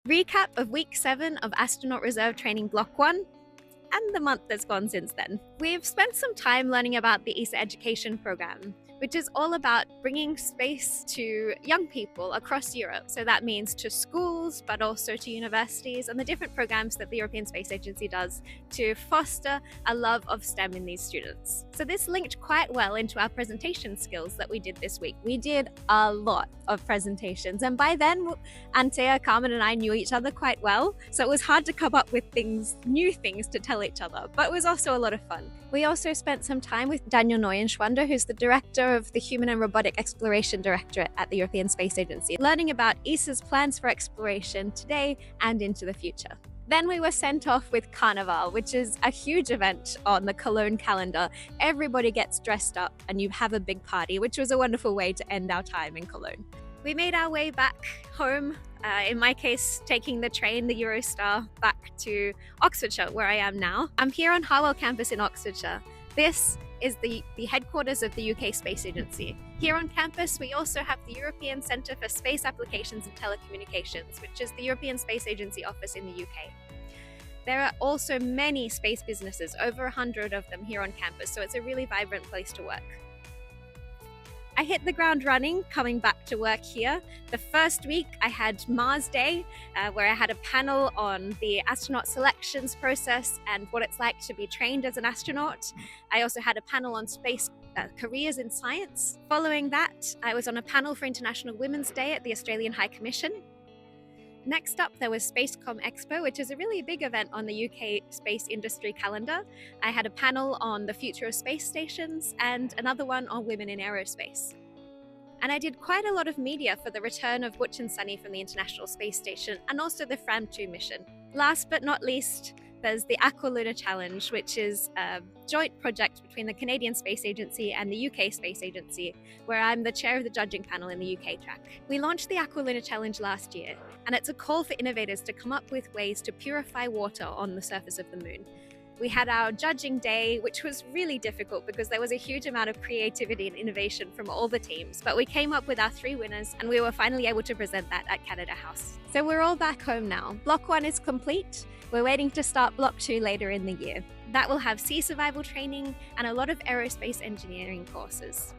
Recap of week 7 of Astronaut Reserve Training Block 1 and the month that's gone since then. We've spent some time learning about the ESA Education Program, which is all about bringing space to young people across Europe. So that means to schools, but also to universities and the different programs that the European Space Agency does to foster a love of STEM in these students. So this linked quite well into our presentation skills that we did this week. We did a lot of presentations, and by then, Antea, Carmen and I knew each other quite well, so it was hard to come up with new things to tell each other, but it was also a lot of fun. We also spent some time with Daniel Neuenschwander, who's the director of the Human and Robotic Exploration Directorate at the European Space Agency, learning about ESA's plans for exploration today and into the future. Then we were sent off with Carnival, which is a huge event on the Cologne calendar. Everybody gets dressed up and you have a big party, which was a wonderful way to end our time in Cologne. We made our way back home, in my case, taking the train, the Eurostar, back to Oxfordshire, where I am now. I'm here on Harwell campus in Oxfordshire. This is the headquarters of the UK Space Agency. Here on campus, we also have the European Centre for Space Applications and Telecommunications, which is the European Space Agency office in the UK. There are also many space businesses, over 100 of them here on campus, so it's a really vibrant place to work. I hit the ground running coming back to work here. The first week I had Mars Day, where I had a panel on the astronaut selections process and what it's like to be trained as an astronaut. I also had a panel on space careers in science. Following that, I was on a panel for International Women's Day at the Australian High Commission. Next up, there was Spacecom Expo, which is a really big event on the UK space industry calendar. I had a panel on the future of space stations and another one on women in aerospace. And I did quite a lot of media for the return of Butch and Sunny from the International Space Station and also the Fram2 mission. Last but not least, there's the Aqualunar Challenge, which is a joint project between the Canadian Space Agency and the UK Space Agency, where I'm the chair of the judging panel in the UK track. We launched the Aqualunar Challenge last year, and it's a call for innovators to come up with ways to purify water on the surface of the moon. We had our judging day, which was really difficult because there was a huge amount of creativity and innovation from all the teams, but we came up with our 3 winners and we were finally able to present that at Canada House. So we're all back home now. Block 1 is complete. We're waiting to start Block 2 later in the year. That will have sea survival training and a lot of aerospace engineering courses.